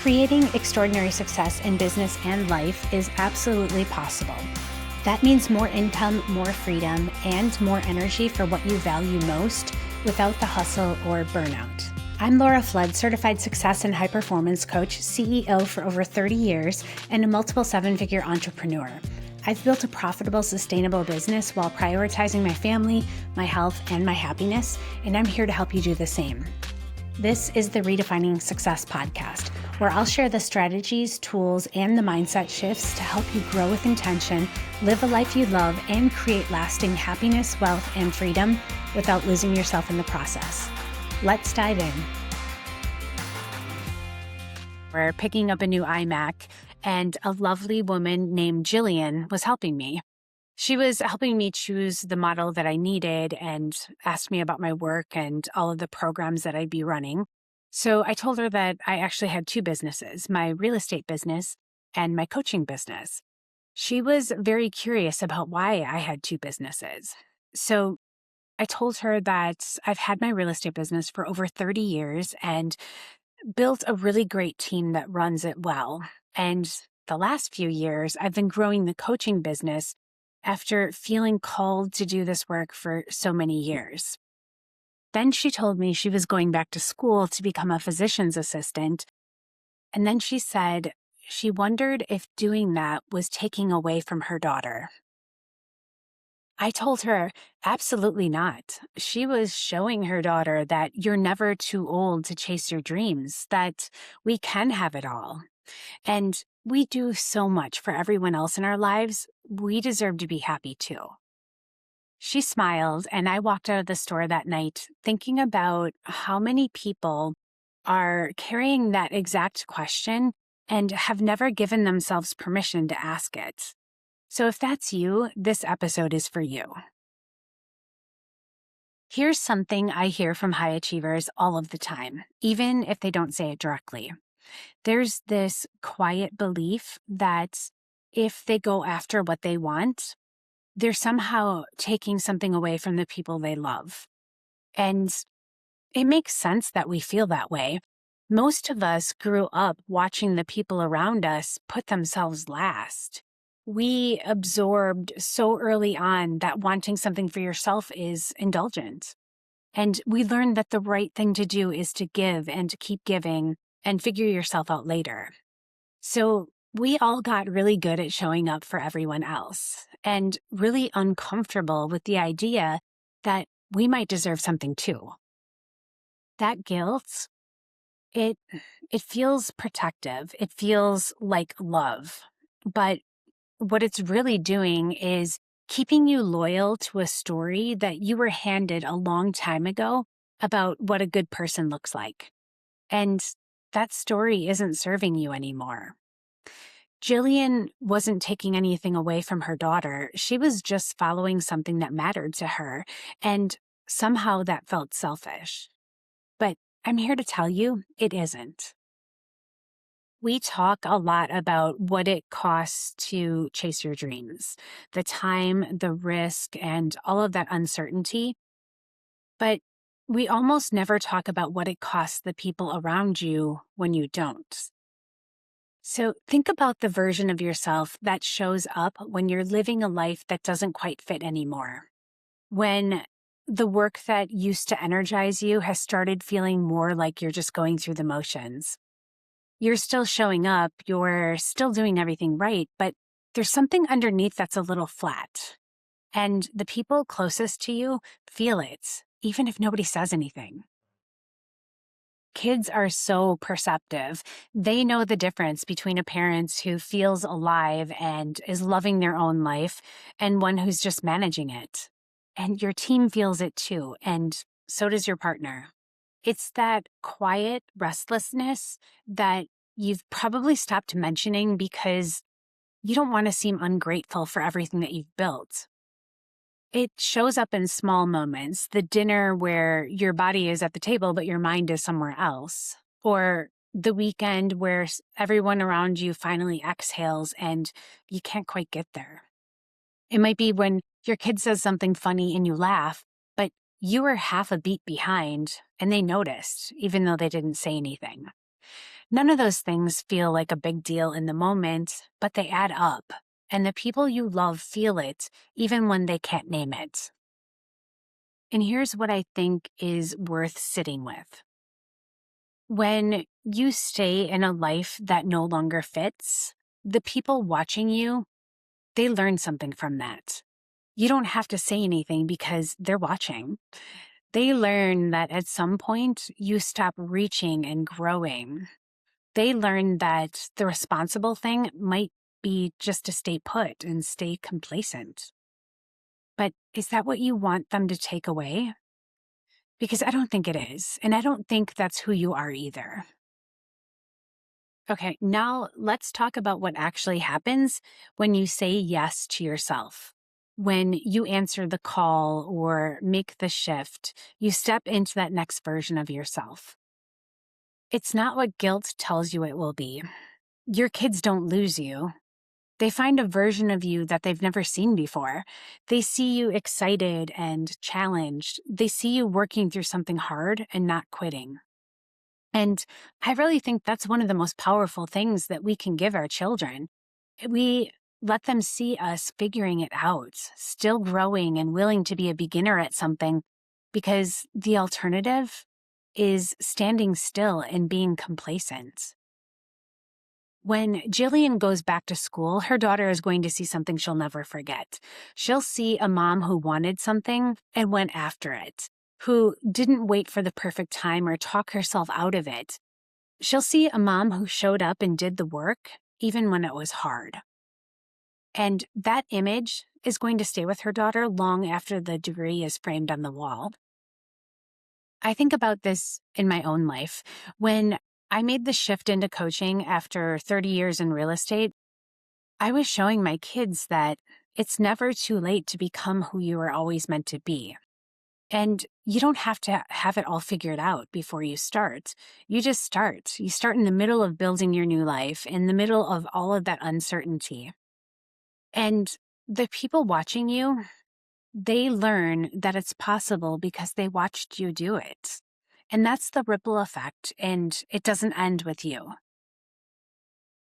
Creating extraordinary success in business and life is absolutely possible. That means more income, more freedom, and more energy for what you value most without the hustle or burnout. I'm Laura Flood, certified success and high performance coach, CEO for over 30 years, and a multiple seven-figure entrepreneur. I've built a profitable, sustainable business while prioritizing my family, my health, and my happiness, and I'm here to help you do the same. This is the Redefining Success Podcast, where I'll share the strategies, tools, and the mindset shifts to help you grow with intention, live a life you love, and create lasting happiness, wealth, and freedom without losing yourself in the process. Let's dive in. We're picking up a new iMac, and a lovely woman named Jillian was helping me. She was helping me choose the model that I needed and asked me about my work and all of the programs that I'd be running. So I told her that I actually had two businesses, my real estate business and my coaching business. She was very curious about why I had two businesses. So I told her that I've had my real estate business for over 30 years and built a really great team that runs it well. And the last few years, I've been growing the coaching business after feeling called to do this work for so many years. Then she told me she was going back to school to become a physician's assistant. And then she said she wondered if doing that was taking away from her daughter. I told her, absolutely not. She was showing her daughter that you're never too old to chase your dreams, that we can have it all. And we do so much for everyone else in our lives. We deserve to be happy too. She smiled, and I walked out of the store that night thinking about how many people are carrying that exact question and have never given themselves permission to ask it. So if that's you, this episode is for you. Here's something I hear from high achievers all of the time, even if they don't say it directly. There's this quiet belief that if they go after what they want, they're somehow taking something away from the people they love. And it makes sense that we feel that way. Most of us grew up watching the people around us put themselves last. We absorbed so early on that wanting something for yourself is indulgent. And we learned that the right thing to do is to give and to keep giving and figure yourself out later. So we all got really good at showing up for everyone else and really uncomfortable with the idea that we might deserve something too. That guilt, it feels protective. It feels like love. But what it's really doing is keeping you loyal to a story that you were handed a long time ago about what a good person looks like. And that story isn't serving you anymore. Jillian wasn't taking anything away from her daughter. She was just following something that mattered to her, and somehow that felt selfish. But I'm here to tell you, it isn't. We talk a lot about what it costs to chase your dreams, the time, the risk, and all of that uncertainty. But we almost never talk about what it costs the people around you when you don't. So think about the version of yourself that shows up when you're living a life that doesn't quite fit anymore. When the work that used to energize you has started feeling more like you're just going through the motions. You're still showing up, you're still doing everything right, but there's something underneath that's a little flat. And the people closest to you feel it, even if nobody says anything. Kids are so perceptive. They know the difference between a parent who feels alive and is loving their own life and one who's just managing it. And your team feels it too, and so does your partner. It's that quiet restlessness that you've probably stopped mentioning because you don't want to seem ungrateful for everything that you've built. It shows up in small moments, the dinner where your body is at the table but your mind is somewhere else, or the weekend where everyone around you finally exhales and you can't quite get there. It might be when your kid says something funny and you laugh, but you were half a beat behind and they noticed, even though they didn't say anything. None of those things feel like a big deal in the moment, but they add up. And the people you love feel it, even when they can't name it. And here's what I think is worth sitting with. When you stay in a life that no longer fits, the people watching you, they learn something from that. You don't have to say anything because they're watching. They learn that at some point you stop reaching and growing. They learn that the responsible thing might be just to stay put and stay complacent. But is that what you want them to take away? Because I don't think it is. And I don't think that's who you are either. Okay, now let's talk about what actually happens when you say yes to yourself. When you answer the call or make the shift, you step into that next version of yourself. It's not what guilt tells you it will be. Your kids don't lose you. They find a version of you that they've never seen before. They see you excited and challenged. They see you working through something hard and not quitting. And I really think that's one of the most powerful things that we can give our children. We let them see us figuring it out, still growing and willing to be a beginner at something, because the alternative is standing still and being complacent. When Jillian goes back to school, her daughter is going to see something she'll never forget. She'll see a mom who wanted something and went after it, who didn't wait for the perfect time or talk herself out of it. She'll see a mom who showed up and did the work, even when it was hard. And that image is going to stay with her daughter long after the degree is framed on the wall. I think about this in my own life. When I made the shift into coaching after 30 years in real estate, I was showing my kids that it's never too late to become who you were always meant to be. And you don't have to have it all figured out before you start. You just start. You start in the middle of building your new life, in the middle of all of that uncertainty. And the people watching you, they learn that it's possible because they watched you do it. And that's the ripple effect, and it doesn't end with you.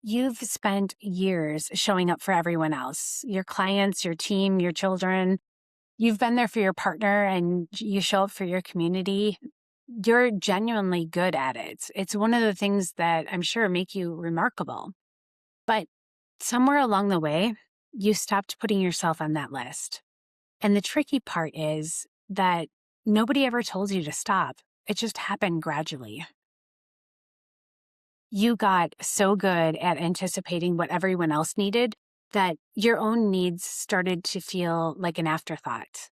You've spent years showing up for everyone else, your clients, your team, your children. You've been there for your partner and you show up for your community. You're genuinely good at it. It's one of the things that I'm sure make you remarkable. But somewhere along the way, you stopped putting yourself on that list. And the tricky part is that nobody ever told you to stop. It just happened gradually. You got so good at anticipating what everyone else needed that your own needs started to feel like an afterthought.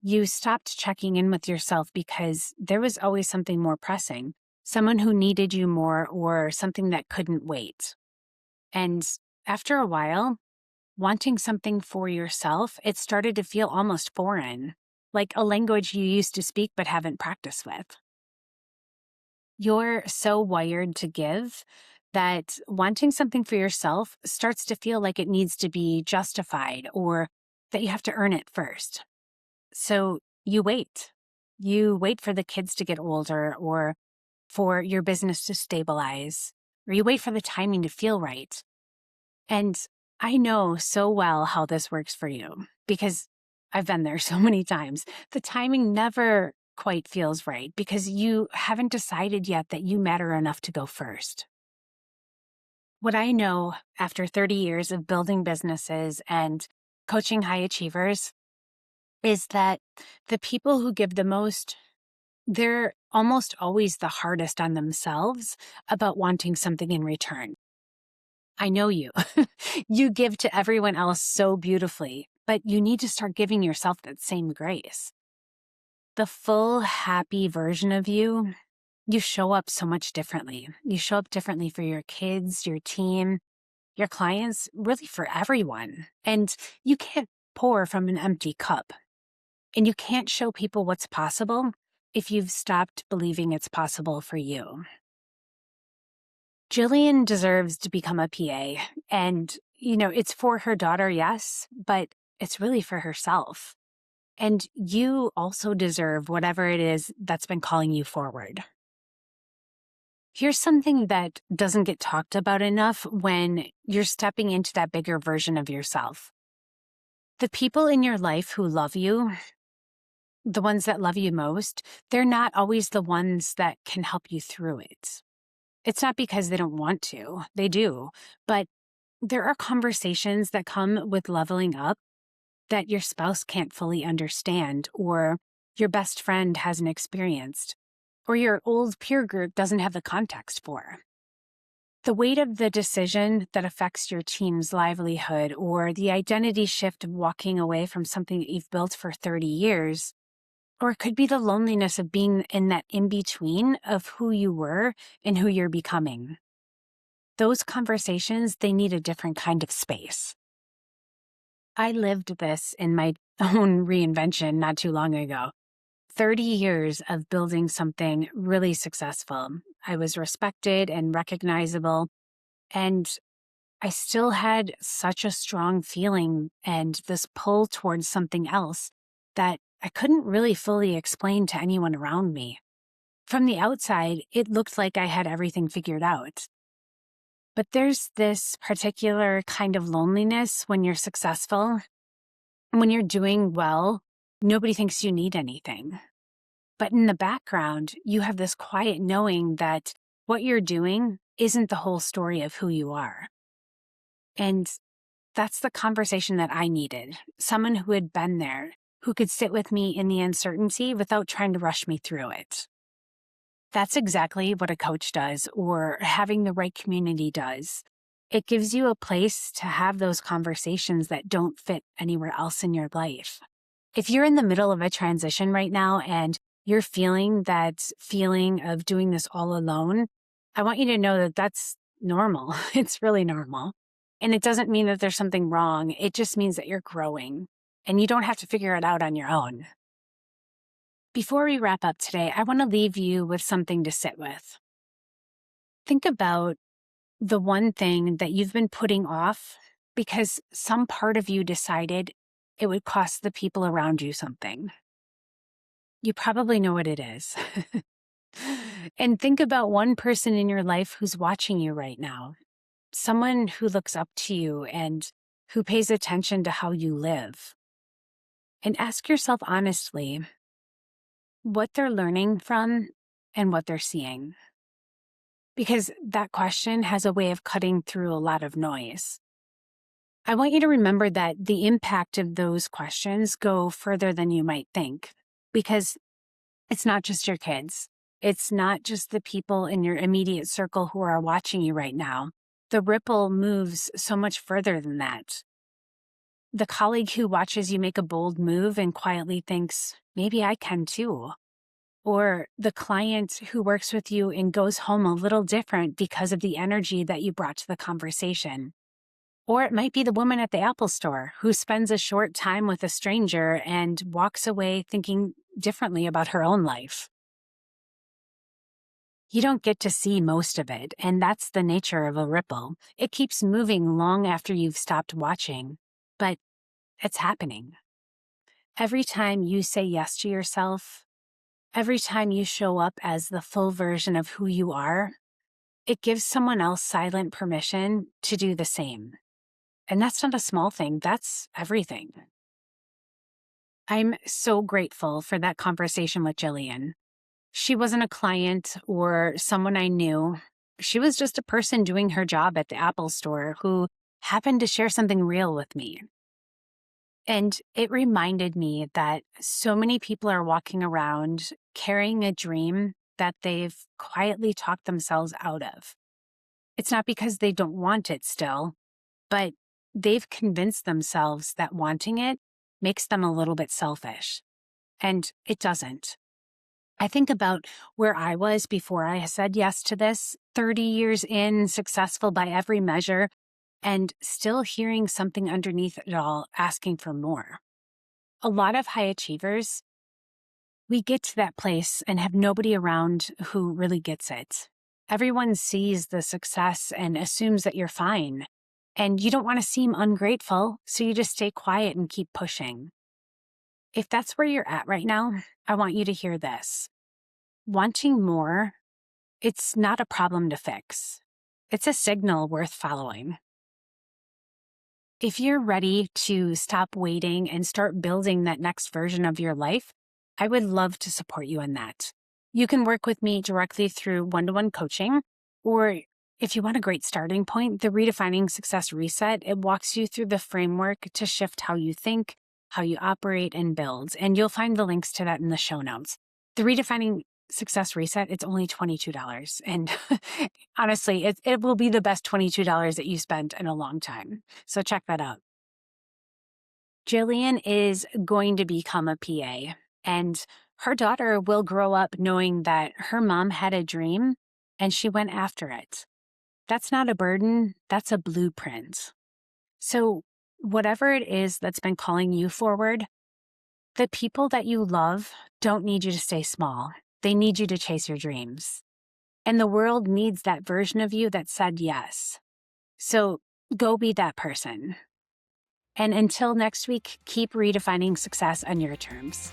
You stopped checking in with yourself because there was always something more pressing, someone who needed you more or something that couldn't wait. And after a while, wanting something for yourself, it started to feel almost foreign, like a language you used to speak but haven't practiced with. You're so wired to give that wanting something for yourself starts to feel like it needs to be justified or that you have to earn it first. So you wait. You wait for the kids to get older or for your business to stabilize, or you wait for the timing to feel right. And I know so well how this works for you because I've been there so many times. The timing never quite feels right because you haven't decided yet that you matter enough to go first. What I know after 30 years of building businesses and coaching high achievers is that the people who give the most, they're almost always the hardest on themselves about wanting something in return. I know you. You give to everyone else so beautifully, but you need to start giving yourself that same grace. The full, happy version of you, you show up so much differently. You show up differently for your kids, your team, your clients, really for everyone. And you can't pour from an empty cup. And you can't show people what's possible if you've stopped believing it's possible for you. Jillian deserves to become a PA. And, it's for her daughter, yes, but it's really for herself. And you also deserve whatever it is that's been calling you forward. Here's something that doesn't get talked about enough when you're stepping into that bigger version of yourself. The people in your life who love you, the ones that love you most, they're not always the ones that can help you through it. It's not because they don't want to, they do, but there are conversations that come with leveling up that your spouse can't fully understand, or your best friend hasn't experienced, or your old peer group doesn't have the context for. The weight of the decision that affects your team's livelihood, or the identity shift of walking away from something that you've built for 30 years, or it could be the loneliness of being in that in-between of who you were and who you're becoming. Those conversations, they need a different kind of space. I lived this in my own reinvention not too long ago. 30 years of building something really successful. I was respected and recognizable, and I still had such a strong feeling and this pull towards something else that I couldn't really fully explain to anyone around me. From the outside, it looked like I had everything figured out. But there's this particular kind of loneliness when you're successful. When you're doing well, nobody thinks you need anything. But in the background, you have this quiet knowing that what you're doing isn't the whole story of who you are. And that's the conversation that I needed. Someone who had been there, who could sit with me in the uncertainty without trying to rush me through it. That's exactly what a coach does, or having the right community does. It gives you a place to have those conversations that don't fit anywhere else in your life. If you're in the middle of a transition right now and you're feeling that feeling of doing this all alone, I want you to know that that's normal. It's really normal. And it doesn't mean that there's something wrong. It just means that you're growing and you don't have to figure it out on your own. Before we wrap up today, I want to leave you with something to sit with. Think about the one thing that you've been putting off because some part of you decided it would cost the people around you something. You probably know what it is. And think about one person in your life who's watching you right now, someone who looks up to you and who pays attention to how you live. And ask yourself honestly what they're learning from and what they're seeing. Because that question has a way of cutting through a lot of noise. I want you to remember that the impact of those questions go further than you might think, because it's not just your kids. It's not just the people in your immediate circle who are watching you right now. The ripple moves so much further than that. The colleague who watches you make a bold move and quietly thinks, maybe I can too. Or the client who works with you and goes home a little different because of the energy that you brought to the conversation. Or it might be the woman at the Apple store who spends a short time with a stranger and walks away thinking differently about her own life. You don't get to see most of it, and that's the nature of a ripple. It keeps moving long after you've stopped watching, but it's happening. Every time you say yes to yourself, every time you show up as the full version of who you are, it gives someone else silent permission to do the same. And that's not a small thing, that's everything. I'm so grateful for that conversation with Jillian. She wasn't a client or someone I knew. She was just a person doing her job at the Apple store who happened to share something real with me. And it reminded me that so many people are walking around carrying a dream that they've quietly talked themselves out of. It's not because they don't want it still, but they've convinced themselves that wanting it makes them a little bit selfish. And it doesn't. I think about where I was before I said yes to this, 30 years in, successful by every measure, and still hearing something underneath it all asking for more. A lot of high achievers, we get to that place and have nobody around who really gets it. Everyone sees the success and assumes that you're fine, and you don't want to seem ungrateful, so you just stay quiet and keep pushing. If that's where you're at right now, I want you to hear this. Wanting more It's not a problem to fix. It's a signal worth following. If you're ready to stop waiting and start building that next version of your life, I would love to support you in that. You can work with me directly through one-to-one coaching, or if you want a great starting point, the Redefining Success Reset, it walks you through the framework to shift how you think, how you operate, and build. And you'll find the links to that in the show notes. The Redefining Success Reset, it's only $22. And honestly, it will be the best $22 that you spent in a long time. So check that out. Jillian is going to become a PA, and her daughter will grow up knowing that her mom had a dream and she went after it. That's not a burden, that's a blueprint. So whatever it is that's been calling you forward, the people that you love don't need you to stay small. They need you to chase your dreams. And the world needs that version of you that said yes. So go be that person. And until next week, keep redefining success on your terms.